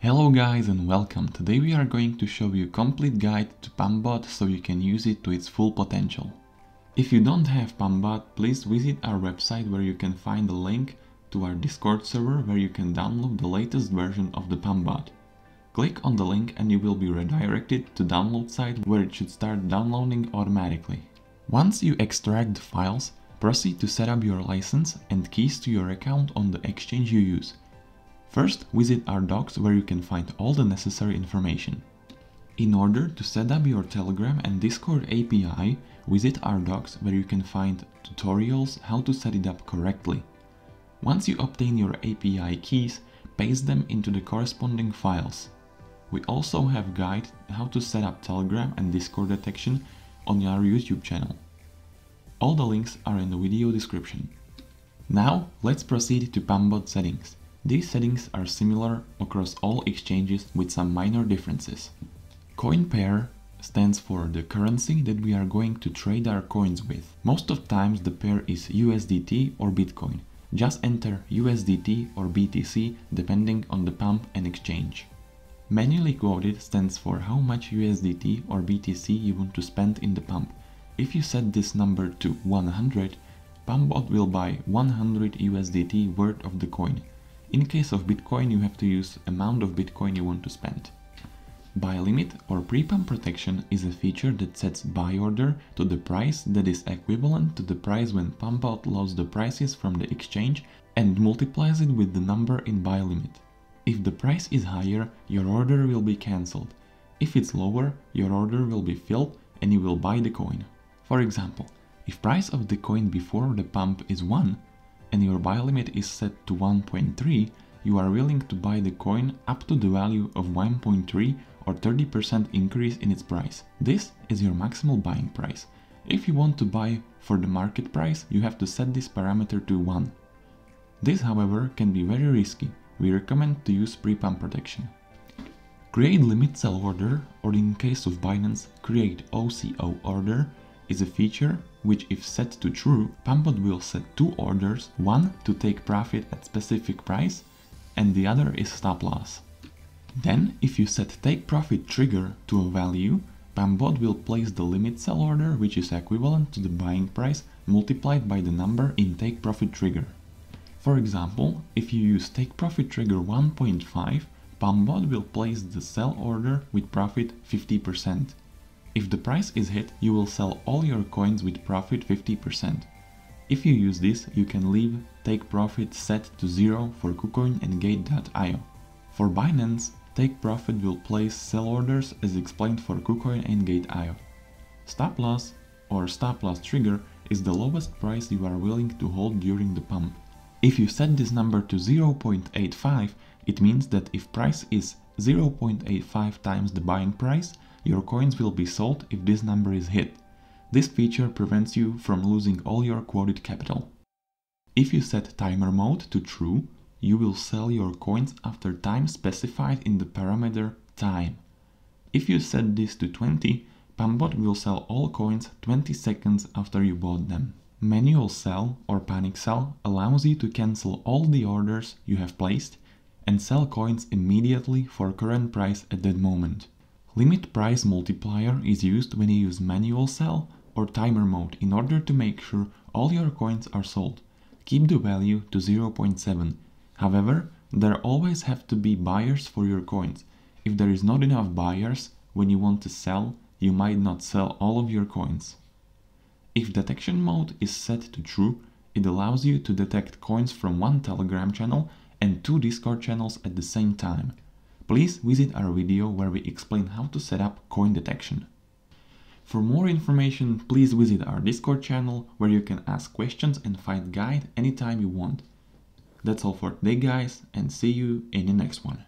Hello guys and welcome. Today we are going to show you a complete guide to PumpBot so you can use it to its full potential. If you don't have PumpBot, please visit our website where you can find the link to our Discord server where you can download the latest version of the PumpBot. Click on the link and you will be redirected to download site where it should start downloading automatically. Once you extract the files, proceed to set up your license and keys to your account on the exchange you use. First, visit our docs where you can find all the necessary information. In order to set up your Telegram and Discord API, visit our docs where you can find tutorials how to set it up correctly. Once you obtain your API keys, paste them into the corresponding files. We also have a guide how to set up Telegram and Discord detection on our YouTube channel. All the links are in the video description. Now, let's proceed to Pambot Settings. These settings are similar across all exchanges with some minor differences. Coin pair stands for the currency that we are going to trade our coins with. Most of times the pair is USDT or Bitcoin. Just enter USDT or BTC depending on the pump and exchange. Manually quoted stands for how much USDT or BTC you want to spend in the pump. If you set this number to 100, PumpBot will buy 100 USDT worth of the coin. In case of Bitcoin, you have to use amount of Bitcoin you want to spend. Buy limit or pre-pump protection is a feature that sets buy order to the price that is equivalent to the price when PumpBot loads the prices from the exchange and multiplies it with the number in buy limit. If the price is higher, your order will be cancelled. If it's lower, your order will be filled and you will buy the coin. For example, if price of the coin before the pump is 1, and your buy limit is set to 1.3, you are willing to buy the coin up to the value of 1.3 or 30% increase in its price. This is your maximal buying price. If you want to buy for the market price, you have to set this parameter to 1. This, however, can be very risky. We recommend to use pre-pump protection. Create limit sell order, or in case of Binance, create OCO order, is a feature which, if set to true, PumpBot will set two orders, one to take profit at specific price and the other is stop loss. Then, if you set take profit trigger to a value, PumpBot will place the limit sell order which is equivalent to the buying price multiplied by the number in take profit trigger. For example, if you use take profit trigger 1.5, PumpBot will place the sell order with profit 50%. If the price is hit, you will sell all your coins with profit 50%. If you use this, you can leave take profit set to 0 for KuCoin and Gateio. For Binance, take profit will place sell orders as explained for KuCoin and Gateio. Stop loss or stop loss trigger is the lowest price you are willing to hold during the pump. If you set this number to 0.85, it means that if price is 0.85 times the buying price, your coins will be sold if this number is hit. This feature prevents you from losing all your quoted capital. If you set timer mode to true, you will sell your coins after time specified in the parameter time. If you set this to 20, PumpBot will sell all coins 20 seconds after you bought them. Manual sell or panic sell allows you to cancel all the orders you have placed and sell coins immediately for current price at that moment. Limit price multiplier is used when you use manual sell or timer mode in order to make sure all your coins are sold. Keep the value to 0.7. However, there always have to be buyers for your coins. If there is not enough buyers when you want to sell, you might not sell all of your coins. If detection mode is set to true, it allows you to detect coins from one Telegram channel and two Discord channels at the same time. Please visit our video where we explain how to set up coin detection. For more information, please visit our Discord channel where you can ask questions and find guide anytime you want. That's all for today guys, and see you in the next one.